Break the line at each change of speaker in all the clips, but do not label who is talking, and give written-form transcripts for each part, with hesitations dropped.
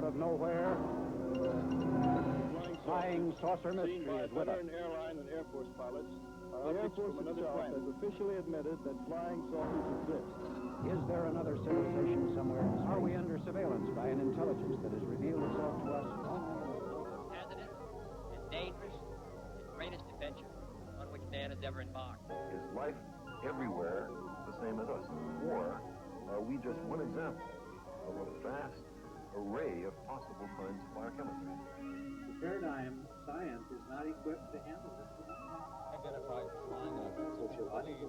of nowhere, flying saucer mystery is with us.
Airline and Air Force pilots.
The Air Force itself has officially admitted that flying saucers exist.
Is there another civilization somewhere in space? Are we under surveillance by an intelligence that has revealed itself to us?
Hazardous and dangerous and greatest adventure on which man has ever embarked.
Is life everywhere the same as us? Or are we just one example of a vast array of possible kinds of biochemistry?
The paradigm science is not equipped to handle this.
Identify flying objects.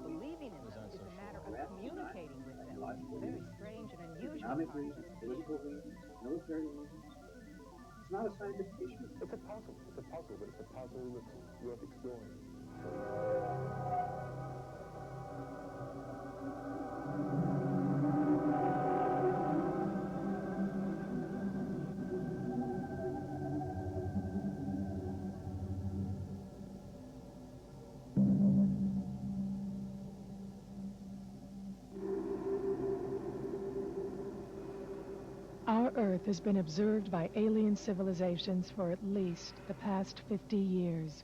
Believing in them is a matter of communicating with them. It's very strange and unusual.
Economic reasons, political reasons, military reasons. It's not a scientific issue.
It's a puzzle. It's a puzzle, but it's a puzzle that's worth exploring.
Our Earth has been observed by alien civilizations for at least the past 50 years.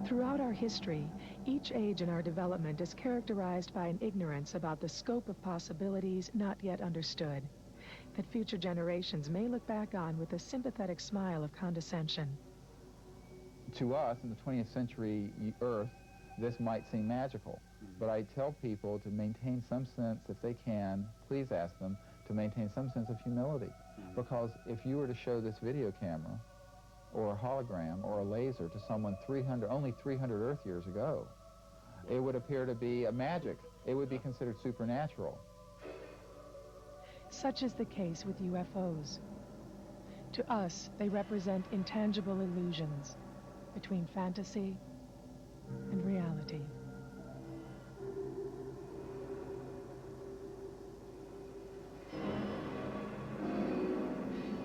Throughout our history, each age in our development is characterized by an ignorance about the scope of possibilities not yet understood, that future generations may look back on with a sympathetic smile of condescension.
To us, in the 20th century Earth, this might seem magical. But I tell people to maintain some sense, if they can, please ask them to maintain some sense of humility. Because if you were to show this video camera, or a hologram, or a laser to someone only 300 Earth years ago, it would appear to be a magic. It would be considered supernatural.
Such is the case with UFOs. To us, they represent intangible illusions between fantasy and reality.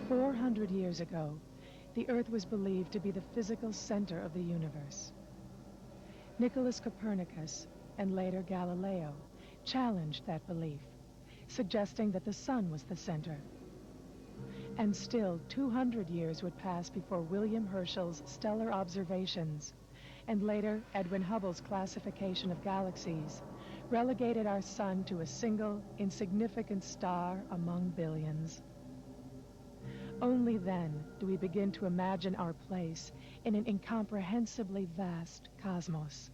400 years ago, the Earth was believed to be the physical center of the universe. Nicholas Copernicus, and later Galileo, challenged that belief, suggesting that the sun was the center. And still 200 years would pass before William Herschel's stellar observations, and later Edwin Hubble's classification of galaxies, relegated our sun to a single, insignificant star among billions. Only then do we begin to imagine our place in an incomprehensibly vast cosmos.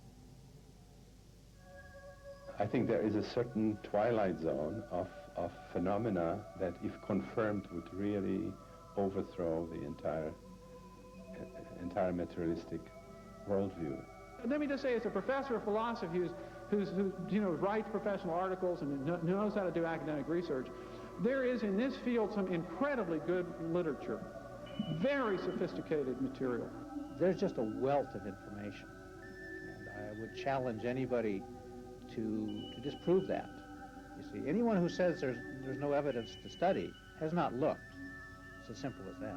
I think there is a certain twilight zone of phenomena that, if confirmed, would really overthrow the entire materialistic worldview.
Let me just say, as a professor of philosophy who writes professional articles and knows how to do academic research, there is in this field some incredibly good literature, very sophisticated material.
There's just a wealth of information, and I would challenge anybody to disprove that. You see, anyone who says there's no evidence to study has not looked. It's as simple as that.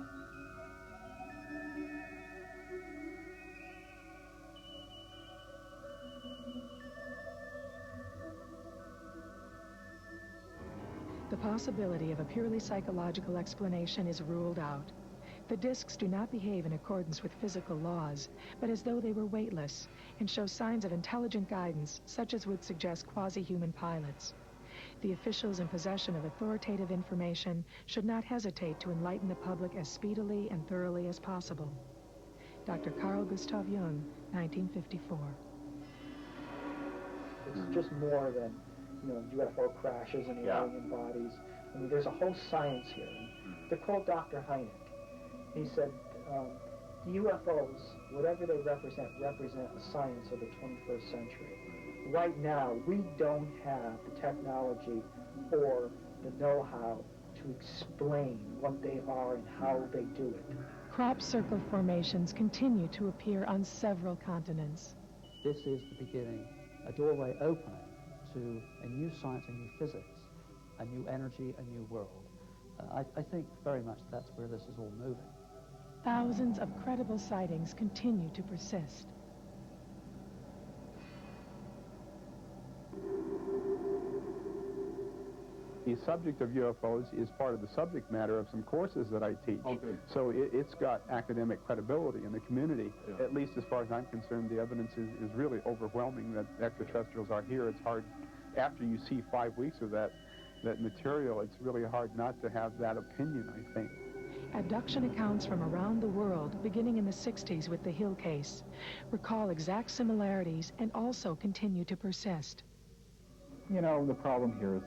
The possibility of a purely psychological explanation is ruled out. The discs do not behave in accordance with physical laws, but as though they were weightless, and show signs of intelligent guidance, such as would suggest quasi-human pilots. The officials in possession of authoritative information should not hesitate to enlighten the public as speedily and thoroughly as possible. Dr. Carl Gustav Jung, 1954.
It's just more than UFO crashes and alien bodies. I mean, there's a whole science here. They're called Dr. Hynek. He said the UFOs, whatever they represent a science of the 21st century. Right now, we don't have the technology or the know-how to explain what they are and how they do it.
Crop circle formations continue to appear on several continents.
This is the beginning, a doorway opening to a new science, a new physics, a new energy, a new world. I think very much that's where this is all moving.
Thousands of credible sightings continue to persist.
The subject of UFOs is part of the subject matter of some courses that I teach.
Oh, good.
So it's got academic credibility in the community.
Yeah.
At least as far as I'm concerned, the evidence is really overwhelming that extraterrestrials are here. It's hard, after you see 5 weeks of that material, it's really hard not to have that opinion, I think.
Abduction accounts from around the world, beginning in the 60s with the Hill case, recall exact similarities and also continue to persist.
You know, the problem here is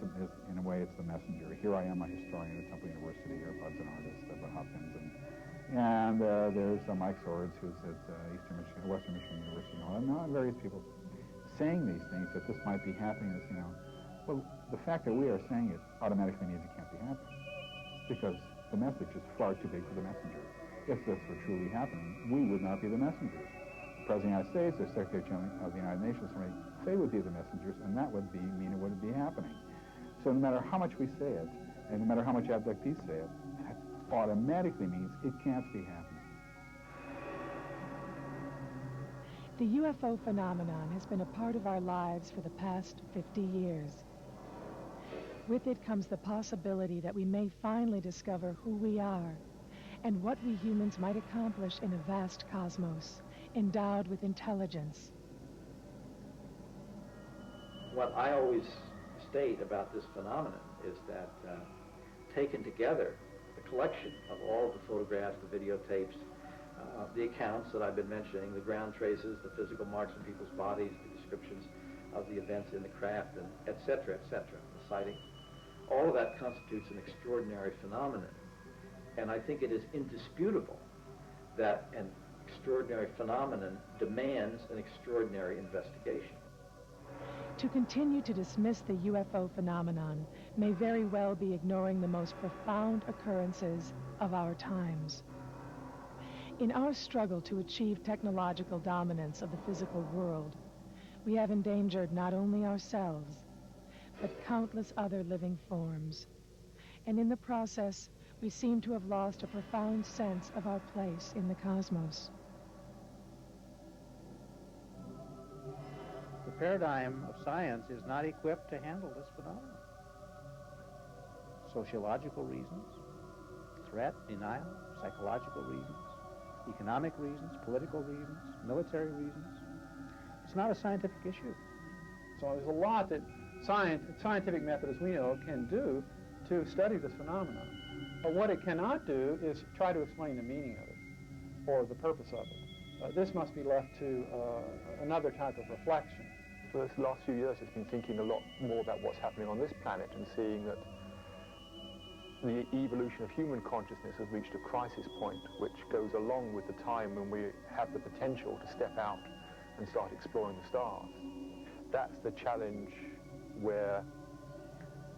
in a way, it's the messenger. Here I am, a historian at Temple University, or Bud's an artist up at Hopkins, and there's Mike Swords, who's at Western Michigan University, and various people saying these things, that this might be happening, you know. Well, the fact that we are saying it automatically means it can't be happening, because the message is far too big for the messenger. If this were truly happening, we would not be the messengers. The President of the United States, or Secretary General of the United Nations, they would be the messengers, and that would mean it wouldn't be happening. So no matter how much we say it, and no matter how much abductees say it, that automatically means it can't be happening.
The UFO phenomenon has been a part of our lives for the past 50 years. With it comes the possibility that we may finally discover who we are and what we humans might accomplish in a vast cosmos, endowed with intelligence.
What I always state about this phenomenon is that taken together, the collection of all the photographs, the videotapes, the accounts that I've been mentioning, the ground traces, the physical marks on people's bodies, the descriptions of the events in the craft, and et cetera, the sightings, all of that constitutes an extraordinary phenomenon. And I think it is indisputable that an extraordinary phenomenon demands an extraordinary investigation.
To continue to dismiss the UFO phenomenon may very well be ignoring the most profound occurrences of our times. In our struggle to achieve technological dominance of the physical world, we have endangered not only ourselves, but countless other living forms. And in the process, we seem to have lost a profound sense of our place in the cosmos.
The paradigm of science is not equipped to handle this phenomenon. Sociological reasons, threat, denial, psychological reasons, economic reasons, political reasons, military reasons. It's not a scientific issue.
So there's a lot that scientific method, as we know, can do to study this phenomenon. But what it cannot do is try to explain the meaning of it or the purpose of it. This must be left to another type of reflection.
For the last few years, it's been thinking a lot more about what's happening on this planet and seeing that the evolution of human consciousness has reached a crisis point, which goes along with the time when we have the potential to step out and start exploring the stars. That's the challenge where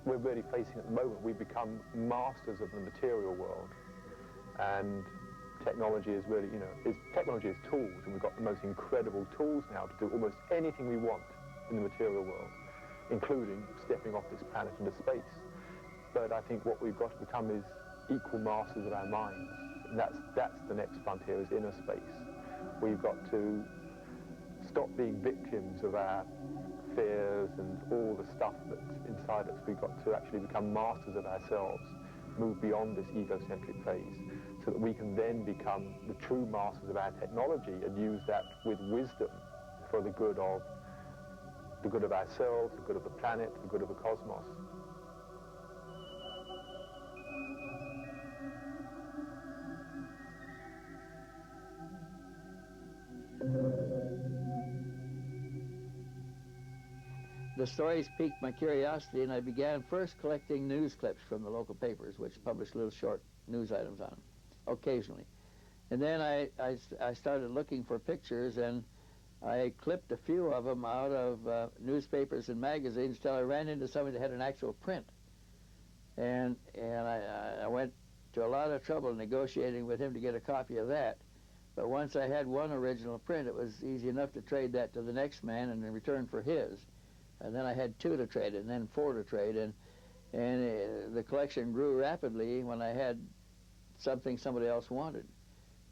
we're really facing at the moment. We've become masters of the material world, and technology is really, technology is tools, and we've got the most incredible tools now to do almost anything we want in the material world, including stepping off this planet into space. But I think what we've got to become is equal masters of our minds. And that's the next frontier, is inner space. We've got to stop being victims of our fears and all the stuff that's inside us. We've got to actually become masters of ourselves, move beyond this egocentric phase, so that we can then become the true masters of our technology and use that with wisdom for the good of ourselves, the good of the planet, the good of the cosmos.
The stories piqued my curiosity, and I began first collecting news clips from the local papers, which published little short news items on them, occasionally. And then I started looking for pictures, and I clipped a few of them out of newspapers and magazines till I ran into somebody that had an actual print. And I went to a lot of trouble negotiating with him to get a copy of that. But once I had one original print, it was easy enough to trade that to the next man in return for his. And then I had 2 to trade, and then 4 to trade, and the collection grew rapidly when I had something somebody else wanted.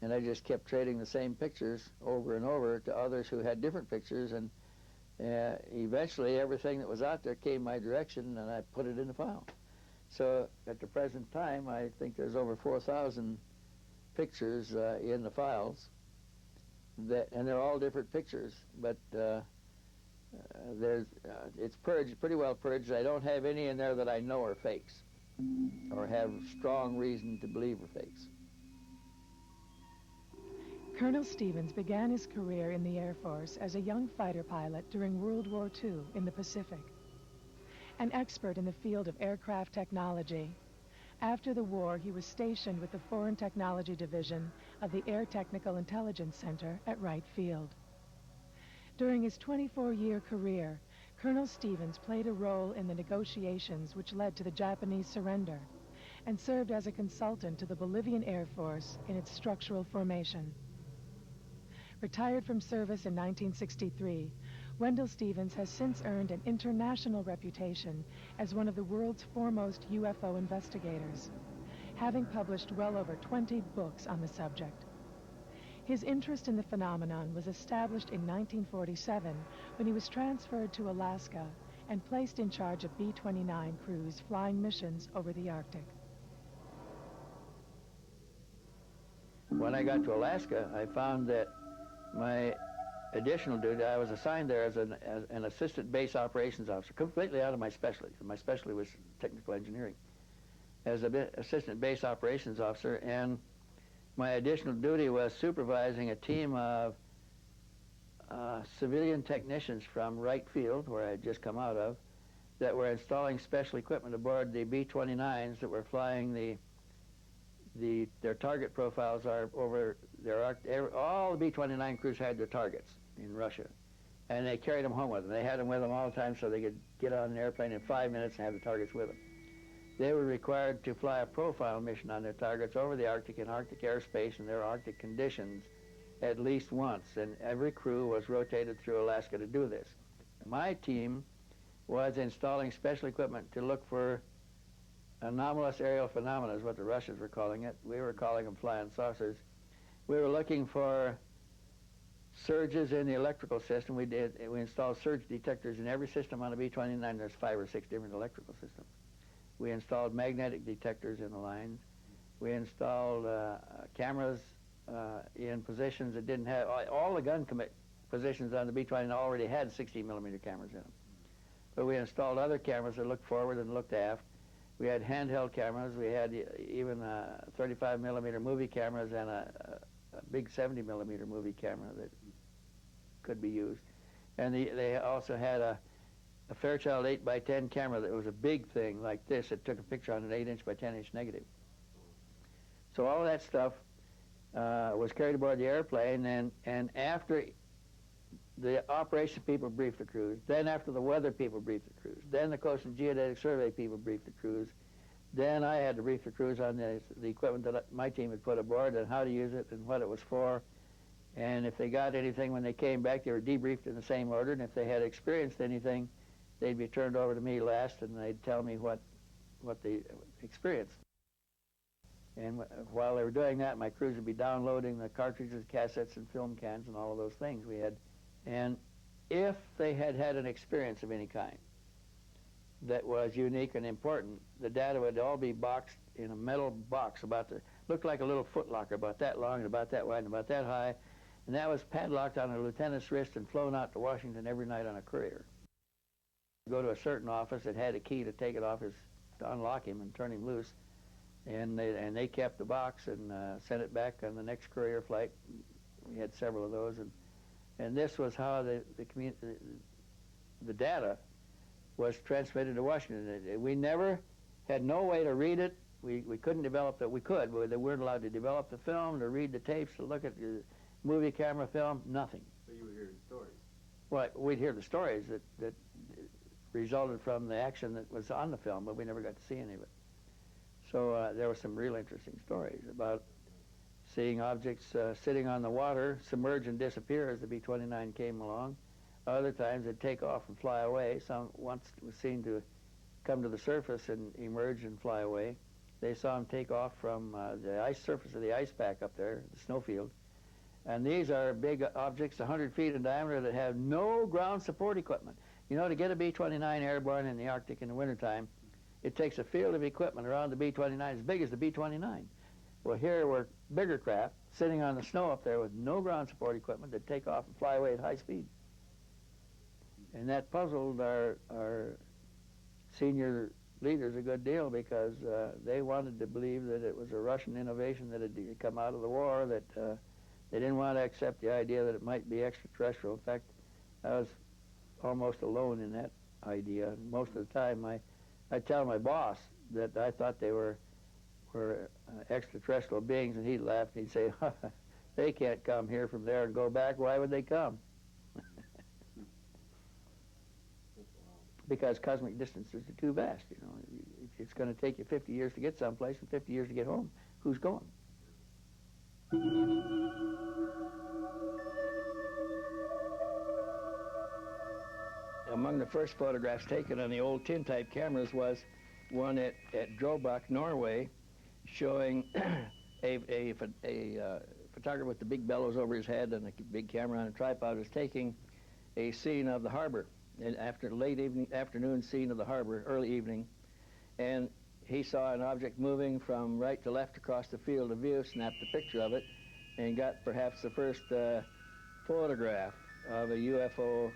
And I just kept trading the same pictures over and over to others who had different pictures, and eventually everything that was out there came my direction, and I put it in the file. So at the present time, I think there's over 4,000 pictures in the files, and they're all different pictures, but it's purged, pretty well purged. I don't have any in there that I know are fakes or have strong reason to believe are fakes.
Colonel Stevens began his career in the Air Force as a young fighter pilot during World War II in the Pacific. An expert in the field of aircraft technology, after the war he was stationed with the Foreign Technology Division of the Air Technical Intelligence Center at Wright Field. During his 24-year career, Colonel Stevens played a role in the negotiations which led to the Japanese surrender and served as a consultant to the Bolivian Air Force in its structural formation. Retired from service in 1963, Wendell Stevens has since earned an international reputation as one of the world's foremost UFO investigators, having published well over 20 books on the subject. His interest in the phenomenon was established in 1947 when he was transferred to Alaska and placed in charge of B-29 crews flying missions over the Arctic.
When I got to Alaska, I found that my additional duty, I was assigned there as an assistant base operations officer, completely out of my specialty. My specialty was technical engineering. As an assistant base operations officer, and my additional duty was supervising a team of civilian technicians from Wright Field, where I had just come out of, that were installing special equipment aboard the B-29s that were flying their target profiles are over all the B-29 crews had their targets in Russia, and they carried them home with them. They had them with them all the time so they could get on an airplane in 5 minutes and have the targets with them. They were required to fly a profile mission on their targets over the Arctic in Arctic airspace and their Arctic conditions at least once, and every crew was rotated through Alaska to do this. My team was installing special equipment to look for anomalous aerial phenomena, is what the Russians were calling it. We were calling them flying saucers. We were looking for surges in the electrical system. We installed surge detectors in every system on a B-29. There's 5 or 6 different electrical systems. We installed magnetic detectors in the lines. We installed cameras in positions that didn't have, all the gun positions on the B-29 already had 60mm cameras in them. But we installed other cameras that looked forward and looked aft. We had handheld cameras. We had even 35mm movie cameras and a big 70mm movie camera that could be used. And they also had a Fairchild 8x10 camera that was a big thing like this. It took a picture on an 8-inch by 10-inch negative. So all of that stuff was carried aboard the airplane, and after the operation people briefed the crews, then after the weather people briefed the crews, then the Coast and Geodetic Survey people briefed the crews, then I had to brief the crews on the equipment that my team had put aboard and how to use it and what it was for. And if they got anything when they came back, they were debriefed in the same order, and if they had experienced anything, they'd be turned over to me last, and they'd tell me what they experienced. And while they were doing that, my crews would be downloading the cartridges, cassettes, and film cans, and all of those things we had. And if they had had an experience of any kind that was unique and important, the data would all be boxed in a metal box looked like a little footlocker, about that long and about that wide and about that high, and that was padlocked on a lieutenant's wrist and flown out to Washington every night on a courier. Go to a certain office that had a key to take it off to unlock him and turn him loose, and they kept the box and sent it back on the next courier flight. We had several of those, and this was how the data was transmitted to Washington. We never had no way to read it. We couldn't develop that. We could, but they weren't allowed to develop the film, to read the tapes, to look at the movie camera film, nothing.
So you were hearing stories?
Well, we'd hear the stories that resulted from the action that was on the film, but we never got to see any of it. So there were some real interesting stories about seeing objects sitting on the water, submerge and disappear as the B-29 came along. Other times they'd take off and fly away. Once was seen to come to the surface and emerge and fly away. They saw them take off from the ice surface of the ice pack up there, the snowfield. And these are big objects, 100 feet in diameter, that have no ground support equipment. You know, to get a B-29 airborne in the Arctic in the wintertime, it takes a field of equipment around the B-29 as big as the B-29. Well, here were bigger craft sitting on the snow up there with no ground support equipment that take off and fly away at high speed. And that puzzled our senior leaders a good deal, because they wanted to believe that it was a Russian innovation that had come out of the war, that they didn't want to accept the idea that it might be extraterrestrial. In fact, I was almost alone in that idea. Most of the time, I tell my boss that I thought they were extraterrestrial beings, and he'd laugh and he'd say, they can't come here from there and go back. Why would they come? Because cosmic distances are too vast, you know. If it's going to take you 50 years to get someplace and 50 years to get home, who's going? Among the first photographs taken on the old tin-type cameras was one at Drobak, Norway, showing a photographer with the big bellows over his head and a big camera on a tripod was taking a scene of the harbor, and after late afternoon scene of the harbor, early evening, and he saw an object moving from right to left across the field of view, snapped a picture of it, and got perhaps the first photograph of a UFO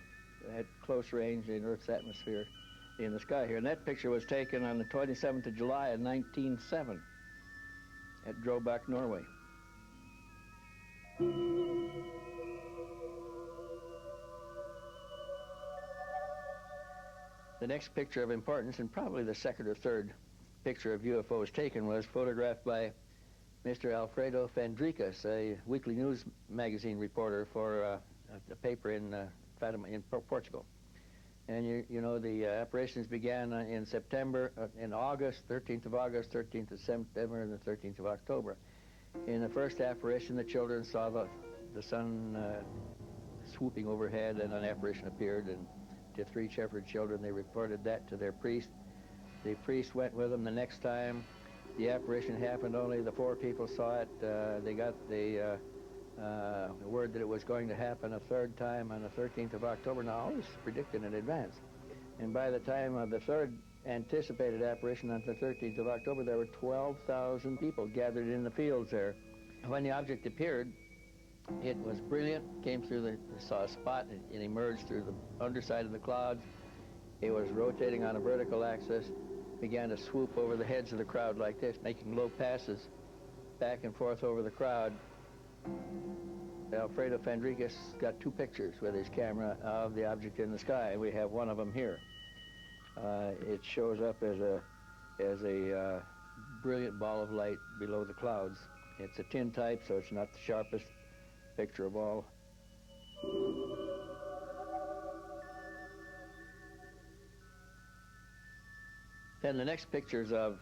at close range in Earth's atmosphere in the sky here. And that picture was taken on the 27th of July of 1907 at Drobak, Norway. The next picture of importance, and probably the second or third picture of UFOs taken, was photographed by Mr. Alfredo Fendricas, a weekly news magazine reporter for a paper in Fatima, in Portugal. And you know, the apparitions began in September, in August, 13th of August, 13th of September, and the 13th of October. In the first apparition, the children saw the sun swooping overhead, and an apparition appeared, and to 3 shepherd children, they reported that to their priest. The priest went with them the next time. The apparition happened, only the 4 people saw it. They got the word that it was going to happen a third time on the 13th of October. Now, all this is predicted in advance. And by the time of the third anticipated apparition on the 13th of October, there were 12,000 people gathered in the fields there. When the object appeared, it was brilliant, came through saw a spot, it emerged through the underside of the clouds. It was rotating on a vertical axis, began to swoop over the heads of the crowd like this, making low passes back and forth over the crowd. Alfredo Fendricas got 2 pictures with his camera of the object in the sky. We have one of them here. It shows up as a brilliant ball of light below the clouds. It's a tin type, so it's not the sharpest picture of all. Then the next pictures of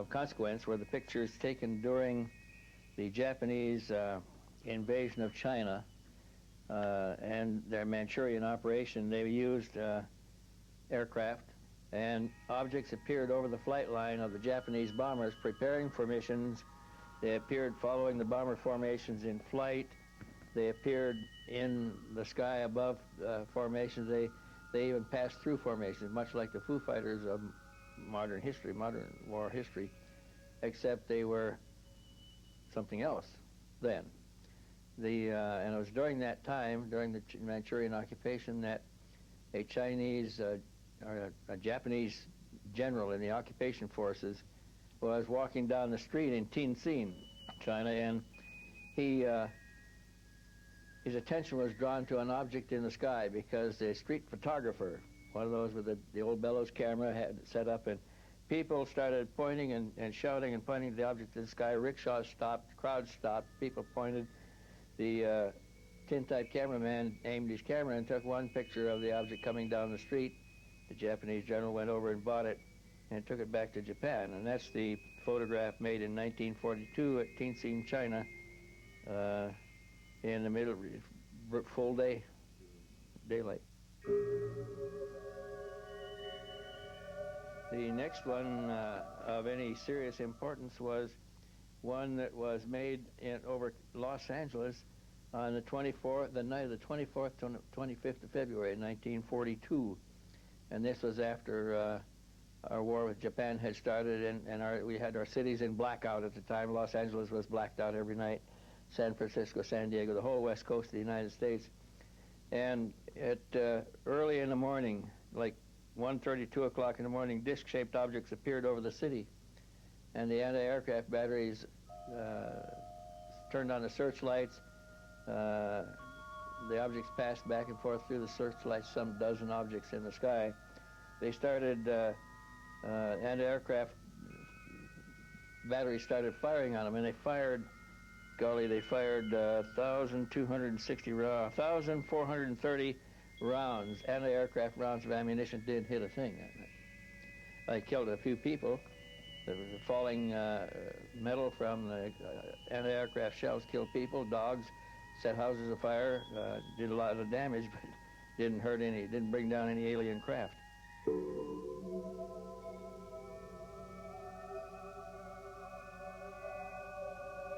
consequence were the pictures taken during the Japanese invasion of China and their Manchurian operation. They used aircraft, and objects appeared over the flight line of the Japanese bombers preparing for missions. They appeared following the bomber formations in flight. They appeared in the sky above formations. They even passed through formations, much like the Foo Fighters of modern history, modern war history, except they were something else then. And it was during that time, during the Manchurian occupation, that a Chinese or a Japanese general in the occupation forces was walking down the street in Tianjin, China, and his attention was drawn to an object in the sky because the street photographer, one of those with the old bellows camera, had it set up, and people started pointing and shouting and pointing to the object in the sky. Rickshaws stopped, crowds stopped, people pointed. The tin-type cameraman aimed his camera and took one picture of the object coming down the street. The Japanese general went over and bought it and took it back to Japan, and that's the photograph made in 1942 at Tianjin, China, in the middle, full day, daylight. The next one of any serious importance was one that was made over Los Angeles on the night of the 24th to 25th of February 1942. And this was after our war with Japan had started, and we had our cities in blackout at the time. Los Angeles was blacked out every night, San Francisco, San Diego, the whole west coast of the United States. And at early in the morning, like 1:30, 2 o'clock in the morning, disc-shaped objects appeared over the city, and the anti-aircraft batteries turned on the searchlights. The objects passed back and forth through the searchlights, some dozen objects in the sky. They started, anti-aircraft batteries started firing on them, and they fired, golly, they fired 1,430 rounds, anti-aircraft rounds of ammunition. Didn't hit a thing that night. I killed a few people. The falling metal from the anti-aircraft shells killed people, dogs, set houses afire, did a lot of damage, but didn't hurt any, didn't bring down any alien craft.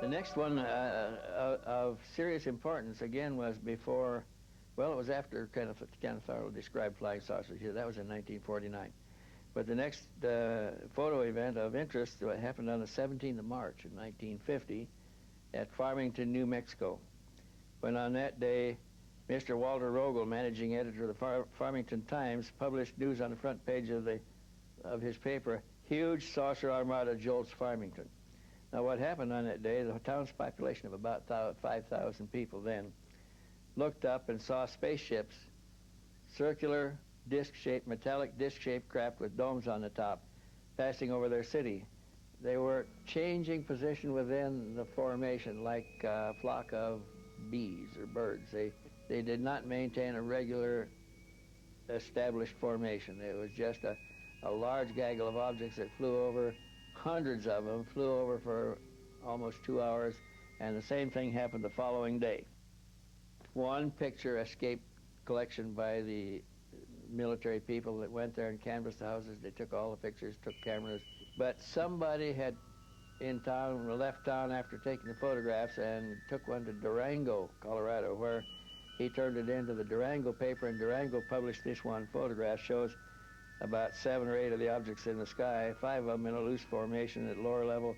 The next one of serious importance, again, was before, well, it was after Kenneth Arnold described flying saucers here. That was in 1949. But the next photo event of interest happened on the 17th of March in 1950 at Farmington, New Mexico, when on that day, Mr. Walter Rogel, managing editor of the Farmington Times, published news on the front page of his paper, "Huge saucer armada jolts Farmington." Now, what happened on that day, the town's population of about 5,000 people then, looked up and saw spaceships, circular, disc-shaped, metallic disc-shaped craft with domes on the top, passing over their city. They were changing position within the formation like a flock of bees or birds. They did not maintain a regular established formation. It was just a large gaggle of objects that flew over. Hundreds of them flew over for almost 2 hours, and the same thing happened the following day. One picture escaped collection by the military people that went there and canvassed the houses. They took all the pictures, took cameras, but somebody had in town, left town after taking the photographs and took one to Durango, Colorado, where he turned it into the Durango paper, and Durango published this one photograph. Shows about 7 or 8 of the objects in the sky, 5 of them in a loose formation at lower level,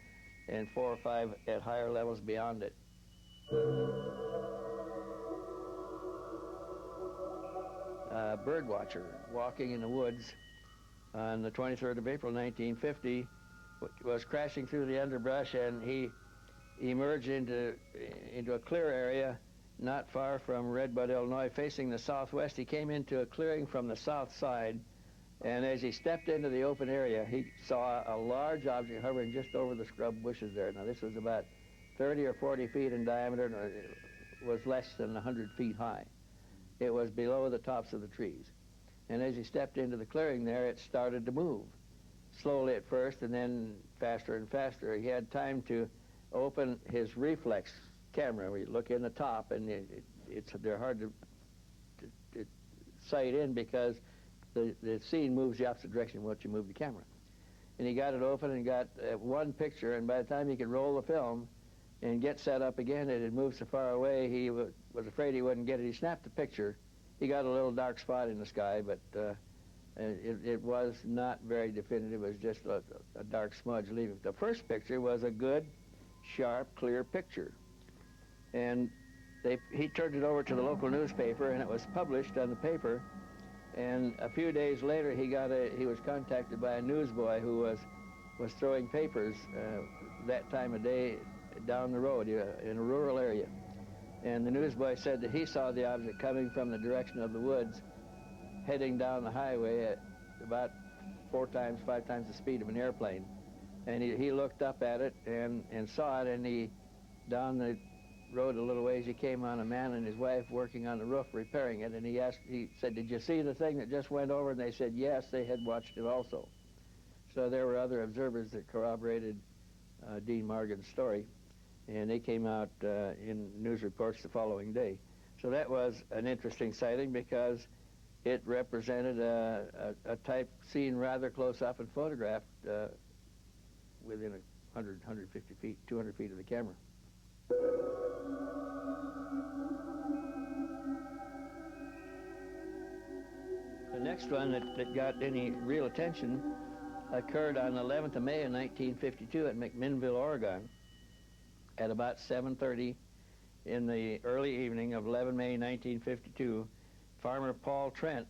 and 4 or 5 at higher levels beyond it. A bird watcher walking in the woods on the 23rd of April, 1950, was crashing through the underbrush, and he emerged into a clear area not far from Red Bud, Illinois, facing the southwest. He came into a clearing from the south side, and as he stepped into the open area, he saw a large object hovering just over the scrub bushes there. Now, this was about 30 or 40 feet in diameter, and it was less than 100 feet high. It was below the tops of the trees. And as he stepped into the clearing there, it started to move, slowly at first, and then faster and faster. He had time to open his reflex camera. We look in the top, and they're hard to sight in because the scene moves the opposite direction once you move the camera. And he got it open and got one picture, and by the time he could roll the film and get set up again, it had moved so far away, he was afraid he wouldn't get it. He snapped the picture. He got a little dark spot in the sky, but it was not very definitive. It was just a dark smudge leaving. The first picture was a good, sharp, clear picture. And he turned it over to the local newspaper, and it was published on the paper. And a few days later, he was contacted by a newsboy who was throwing papers that time of day down the road in a rural area. And the newsboy said that he saw the object coming from the direction of the woods, heading down the highway at about 4 times, 5 times the speed of an airplane. And he looked up at it and saw it, and down the road a little ways, he came on a man and his wife working on the roof repairing it, and he said, "Did you see the thing that just went over?" And they said yes, they had watched it also. So there were other observers that corroborated Dean Morgan's story, and they came out in news reports the following day. So that was an interesting sighting because it represented a type seen rather close up and photographed within 100, 150 feet, 200 feet of the camera. The next one that got any real attention occurred on the 11th of May of 1952 at McMinnville, Oregon, at about 7:30 in the early evening of 11 May 1952. Farmer Paul Trent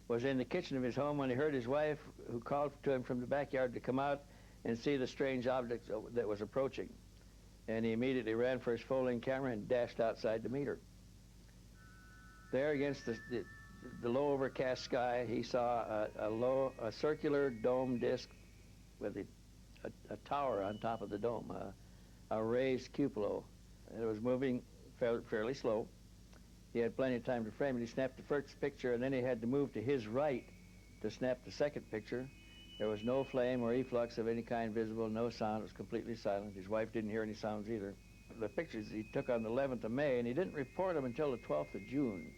was in the kitchen of his home when he heard his wife, who called to him from the backyard to come out and see the strange object that was approaching. And he immediately ran for his folding camera and dashed outside to meet her. There against the low overcast sky, he saw a circular dome disc with a tower on top of the dome, a raised cupola. It was moving fairly slow. He had plenty of time to frame it. He snapped the first picture, and then he had to move to his right to snap the second picture. There was no flame or efflux of any kind visible, no sound. It was completely silent. His wife didn't hear any sounds either. The pictures he took on the 11th of May, and he didn't report them until the 12th of June,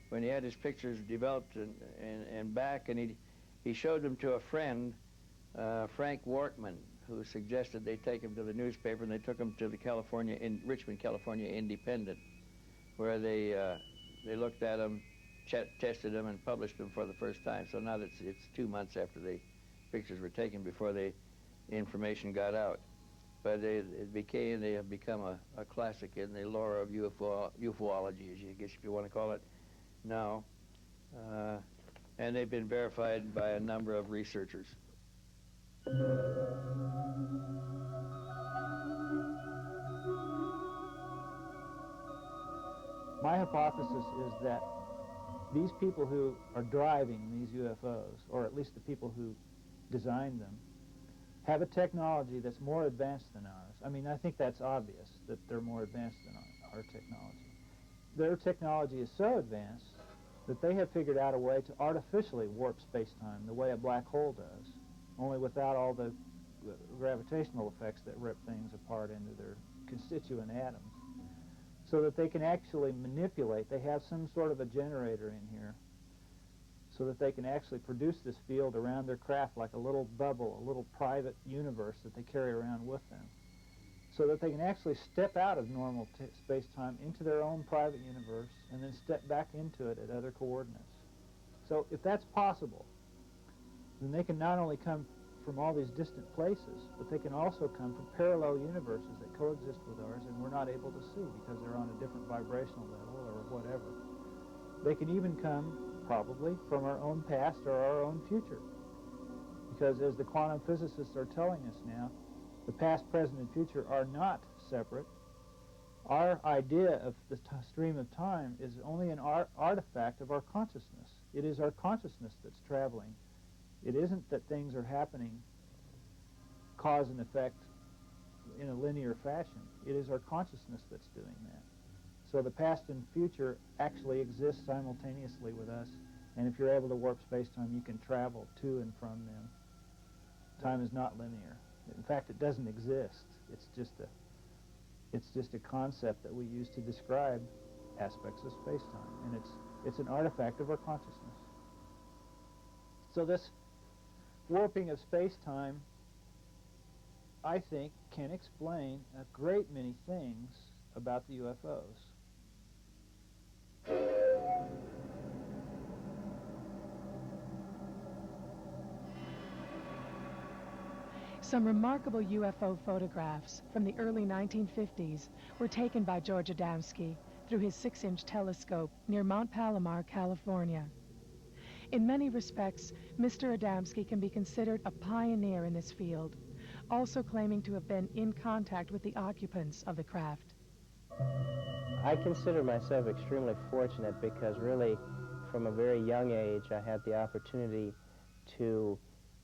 when he had his pictures developed and back, and he showed them to a friend, Frank Wortman, who suggested they take him to the newspaper, and they took him to the Richmond, California Independent, where they looked at them, tested them, and published them for the first time. So now it's 2 months after the pictures were taken before the information got out. But they have become a classic in the lore of UFOlogy, I guess if you want to call it now. And they've been verified by a number of researchers.
My hypothesis is that these people who are driving these UFOs, or at least the people who designed them, have a technology that's more advanced than ours. I mean, I think that's obvious, that they're more advanced than our technology. Their technology is so advanced that they have figured out a way to artificially warp space-time the way a black hole does, only without all the gravitational effects that rip things apart into their constituent atoms, so that they can actually manipulate. They have some sort of a generator in here so that they can actually produce this field around their craft like a little bubble, a little private universe that they carry around with them, so that they can actually step out of normal space-time into their own private universe and then step back into it at other coordinates. So if that's possible, then they can not only come from all these distant places, but they can also come from parallel universes that coexist with ours and we're not able to see because they're on a different vibrational level or whatever. They can even come, probably, from our own past or our own future. Because as the quantum physicists are telling us now, the past, present, and future are not separate. Our idea of the stream of time is only an artifact of our consciousness. It is our consciousness that's traveling. It isn't that things are happening cause and effect in a linear fashion. It is our consciousness that's doing that. So the past and future actually exist simultaneously with us, and if you're able to warp space-time, you can travel to and from them. Time is not linear. In fact, it doesn't exist. It's just a concept that we use to describe aspects of space-time, and it's an artifact of our consciousness. So this warping of space-time, I think, can explain a great many things about the UFOs.
Some remarkable UFO photographs from the early 1950s were taken by George Adamski through his 6-inch telescope near Mount Palomar, California. In many respects, Mr. Adamski can be considered a pioneer in this field, also claiming to have been in contact with the occupants of the craft.
I consider myself extremely fortunate because really from a very young age I had the opportunity to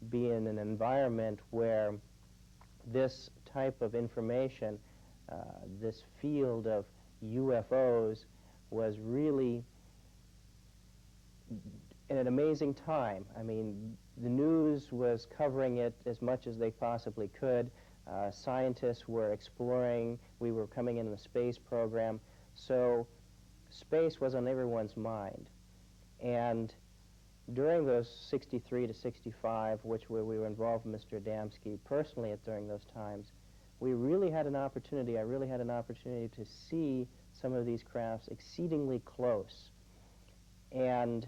be in an environment where this type of information, this field of UFOs was really in an amazing time. I mean, the news was covering it as much as they possibly could. Scientists were exploring. We were coming into the space program. So space was on everyone's mind. And during those 63 to 65, which we were involved with Mr. Adamski personally during those times, we really had an opportunity, I really had an opportunity to see some of these crafts exceedingly close. And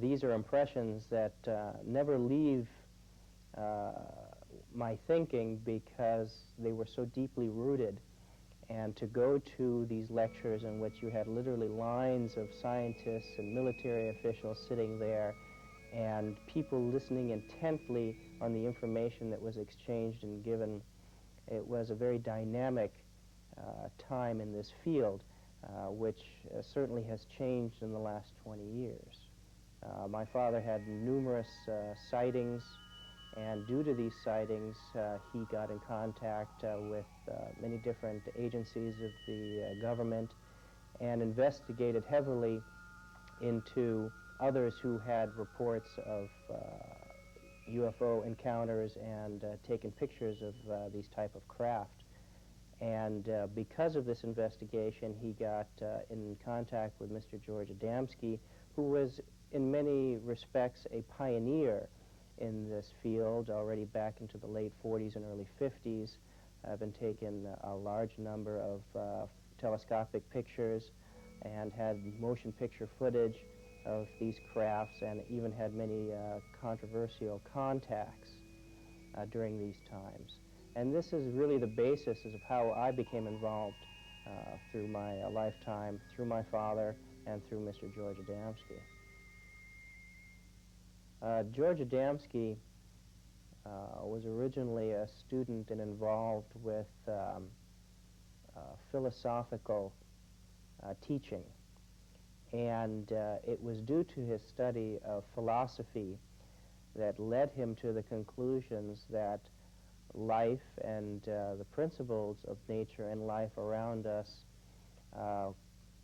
these are impressions that never leave my thinking because they were so deeply rooted. And to go to these lectures in which you had literally lines of scientists and military officials sitting there and people listening intently on the information that was exchanged and given, it was a very dynamic time in this field, which certainly has changed in the last 20 years. My father had numerous sightings, and due to these sightings, he got in contact with many different agencies of the government and investigated heavily into others who had reports of UFO encounters and taken pictures of these type of craft. And because of this investigation, he got in contact with Mr. George Adamski, who was in many respects a pioneer in this field already back into the late 40s and early 50s. I've been taking a large number of telescopic pictures and had motion picture footage of these crafts, and even had many controversial contacts during these times. And this is really the basis of how I became involved through my lifetime, through my father, and through Mr. George Adamski. George Adamski was originally a student and involved with philosophical teaching. And it was due to his study of philosophy that led him to the conclusions that life and the principles of nature and life around us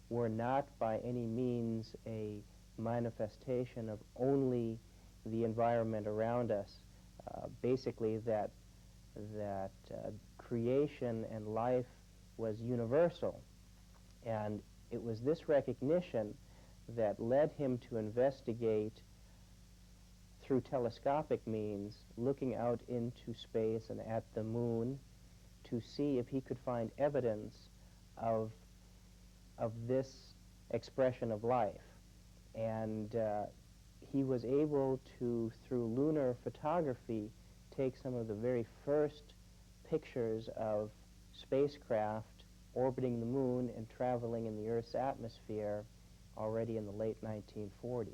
were not by any means a manifestation of only the environment around us. Basically that creation and life was universal. And it was this recognition that led him to investigate through telescopic means, looking out into space and at the moon, to see if he could find evidence of this expression of life. And he was able to, through lunar photography, take some of the very first pictures of spacecraft orbiting the moon and traveling in the Earth's atmosphere already in the late 1940s.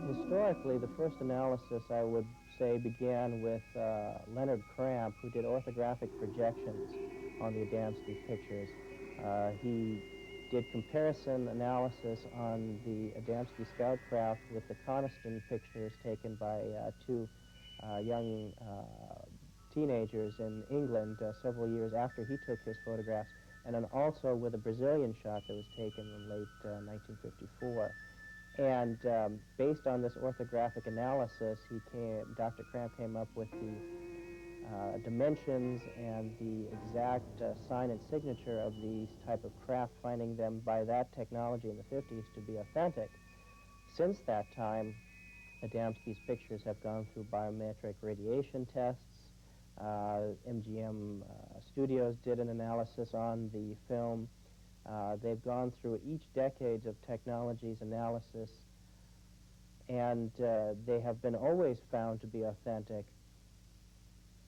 Historically, the first analysis, I would say, began with Leonard Cramp, who did orthographic projections on the Adamski pictures. He did comparison analysis on the Adamski scout craft with the Coniston pictures taken by two young teenagers in England several years after he took his photographs, and then also with a Brazilian shot that was taken in late 1954. And based on this orthographic analysis, Dr. Cramp came up with the dimensions and the exact sign and signature of these type of craft, finding them by that technology in the 50s to be authentic. Since that time, Adamski's pictures have gone through biometric radiation tests. MGM Studios did an analysis on the film. They've gone through each decade of technology's analysis, and they have been always found to be authentic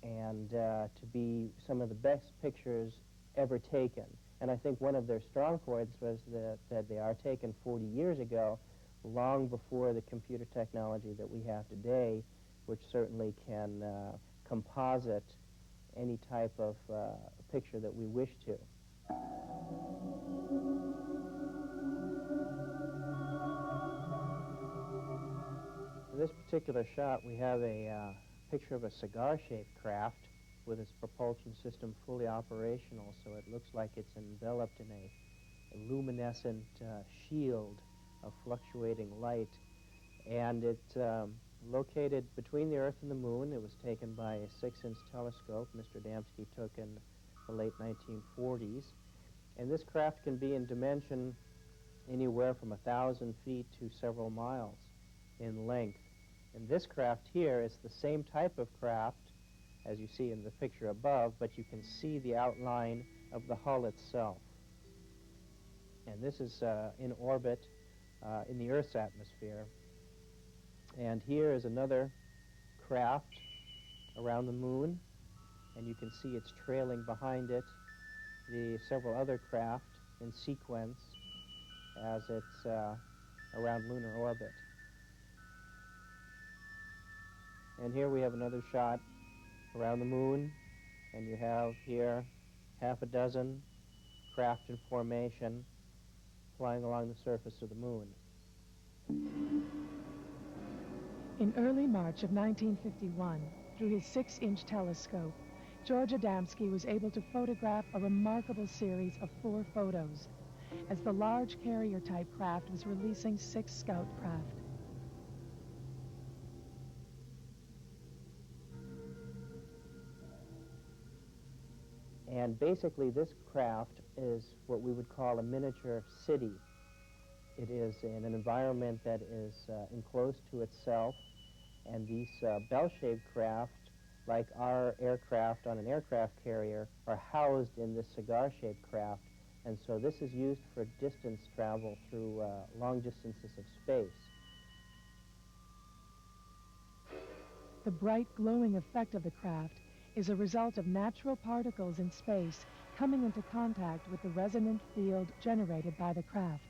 and to be some of the best pictures ever taken. And I think one of their strong points was that they are taken 40 years ago, long before the computer technology that we have today, which certainly can composite any type of picture that we wish to. In this particular shot, we have a picture of a cigar-shaped craft with its propulsion system fully operational, so it looks like it's enveloped in a luminescent shield of fluctuating light. And it's located between the Earth and the Moon. It was taken by a 6-inch telescope Mr. Adamski took in the late 1940s. And this craft can be in dimension anywhere from 1,000 feet to several miles in length. And this craft here is the same type of craft as you see in the picture above, but you can see the outline of the hull itself. And this is in orbit in the Earth's atmosphere. And here is another craft around the moon, and you can see it's trailing behind it the several other craft in sequence as it's around lunar orbit. And here we have another shot around the moon, and you have here half a dozen craft in formation flying along the surface of the moon.
In early March of 1951, through his 6-inch telescope, George Adamski was able to photograph a remarkable series of 4 photos as the large carrier-type craft was releasing 6 scout craft.
And basically this craft is what we would call a miniature city. It is in an environment that is enclosed to itself, and these bell-shaped craft, like our aircraft on an aircraft carrier, are housed in this cigar-shaped craft, and so this is used for distance travel through long distances of space.
The bright glowing effect of the craft is a result of natural particles in space coming into contact with the resonant field generated by the craft.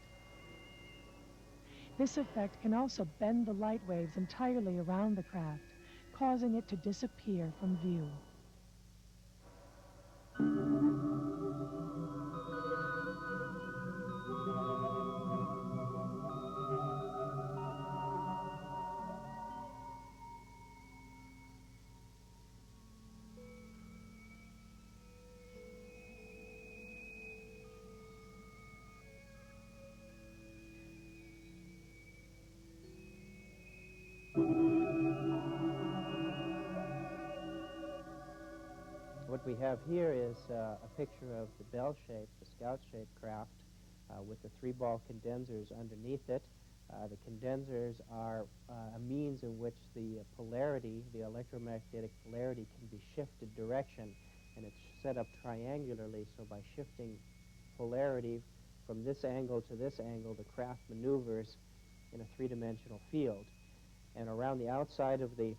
This effect can also bend the light waves entirely around the craft, causing it to disappear from view.
What we have here is a picture of the bell-shaped, the scout-shaped craft with the 3-ball condensers underneath it. The condensers are a means in which the polarity, the electromagnetic polarity, can be shifted direction, and it's set up triangularly, so by shifting polarity from this angle to this angle, the craft maneuvers in a 3-dimensional field. And around the outside of the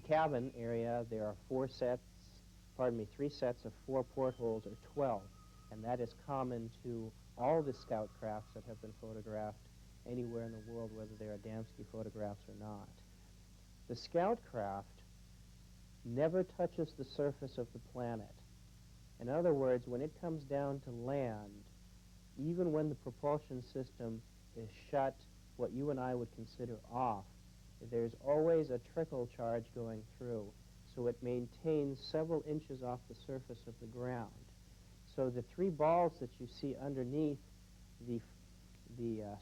cabin area, there are 3 sets of 4 portholes, or 12, and that is common to all the scout crafts that have been photographed anywhere in the world, whether they're Adamski photographs or not. The scout craft never touches the surface of the planet. In other words, when it comes down to land, even when the propulsion system is shut, what you and I would consider off, there's always a trickle charge going through, so it maintains several inches off the surface of the ground. So the 3 balls that you see underneath the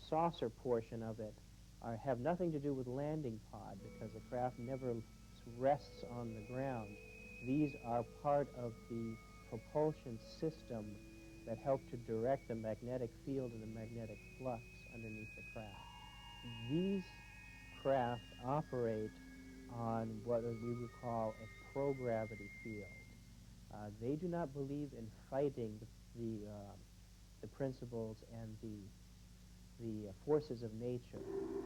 saucer portion of it have nothing to do with landing pod, because the craft never rests on the ground. These are part of the propulsion system that help to direct the magnetic field and the magnetic flux underneath the craft. These craft operate on what we would call a pro-gravity field. They do not believe in fighting the principles and the forces of nature,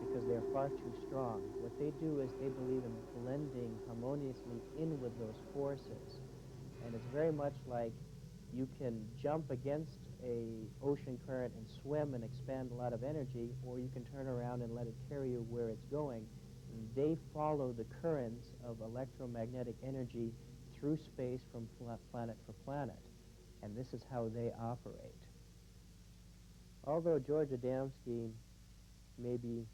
because they're far too strong. What they do is they believe in blending harmoniously in with those forces. And it's very much like you can jump against a ocean current and swim and expand a lot of energy, or you can turn around and let it carry you where it's going. And they follow the currents of electromagnetic energy through space from planet for planet. And this is how they operate. Although George Adamski may be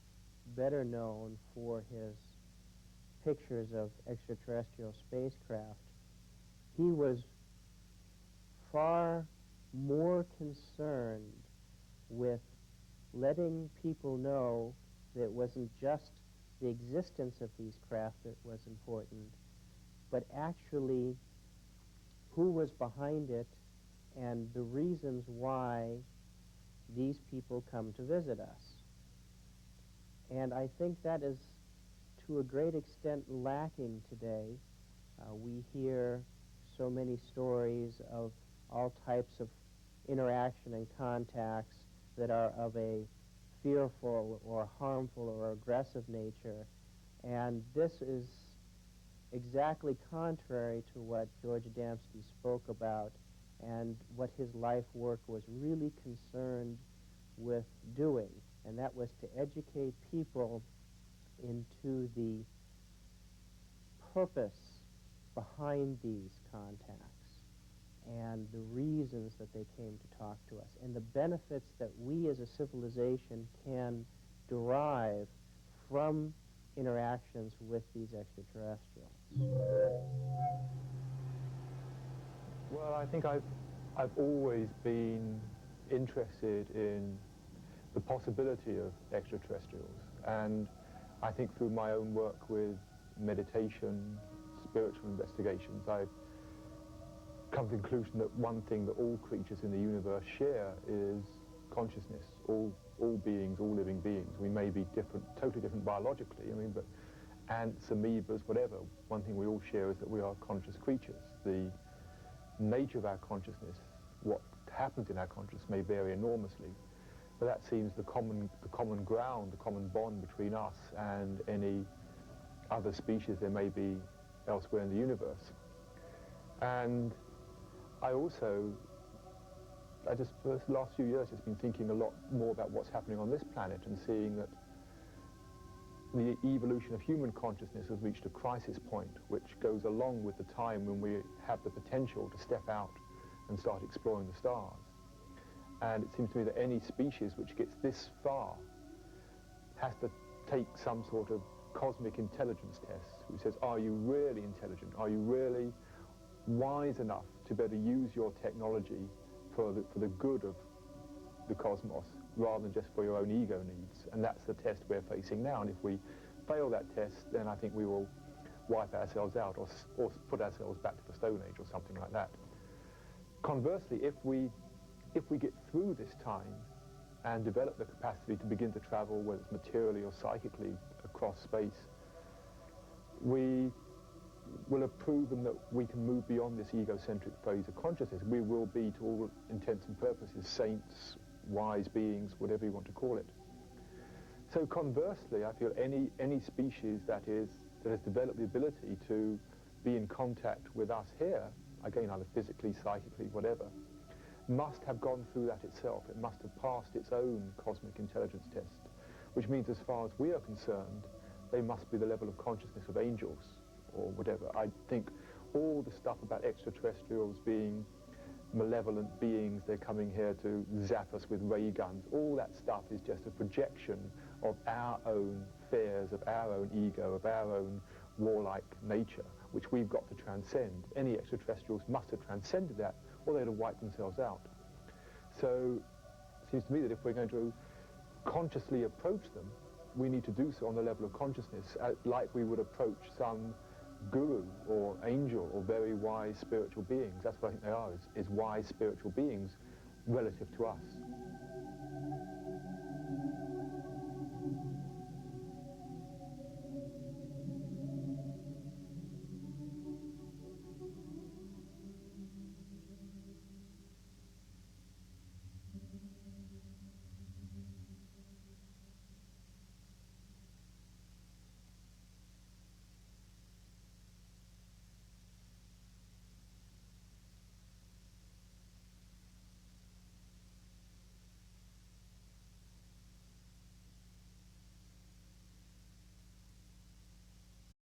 better known for his pictures of extraterrestrial spacecraft, he was far more concerned with letting people know that it wasn't just the existence of these craft that was important, but actually who was behind it and the reasons why these people come to visit us. And I think that is to a great extent lacking today. We hear so many stories of all types of interaction and contacts that are of a fearful or harmful or aggressive nature. And this is exactly contrary to what George Adamski spoke about and what his life work was really concerned with doing, and that was to educate people into the purpose behind these contacts and the reasons that they came to talk to us and the benefits that we as a civilization can derive from interactions with these extraterrestrials.
Well, I think I've always been interested in the possibility of extraterrestrials, and I think through my own work with meditation, spiritual investigations, I've come to the conclusion that one thing that all creatures in the universe share is consciousness. All beings, all living beings. We may be different, totally different biologically, I mean, but ants, amoebas, whatever, one thing we all share is that we are conscious creatures. The nature of our consciousness, what happens in our consciousness, may vary enormously, but that seems the common ground, the common bond between us and any other species there may be elsewhere in the universe. And I just, for the last few years, just been thinking a lot more about what's happening on this planet and seeing that the evolution of human consciousness has reached a crisis point, which goes along with the time when we have the potential to step out and start exploring the stars. And it seems to me that any species which gets this far has to take some sort of cosmic intelligence test, which says, are you really intelligent? Are you really wise enough to be able to use your technology for the good of the cosmos, rather than just for your own ego needs? And that's the test we're facing now. And if we fail that test, then I think we will wipe ourselves out or put ourselves back to the Stone Age or something like that. Conversely, if we get through this time and develop the capacity to begin to travel, whether it's materially or psychically, across space, we will have proven that we can move beyond this egocentric phase of consciousness. We will be, to all intents and purposes, saints, wise beings, whatever you want to call it. So conversely, I feel any species that has developed the ability to be in contact with us here, again, either physically, psychically, whatever, must have gone through that itself. It must have passed its own cosmic intelligence test, which means as far as we are concerned, they must be the level of consciousness of angels or whatever. I think all the stuff about extraterrestrials being malevolent beings, they're coming here to zap us with ray guns, all that stuff is just a projection of our own fears, of our own ego, of our own warlike nature, which we've got to transcend. Any extraterrestrials must have transcended that, or they'd have wiped themselves out. So it seems to me that if we're going to consciously approach them, we need to do so on the level of consciousness, like we would approach some guru or angel or very wise spiritual beings. That's what I think they are, is wise spiritual beings relative to us.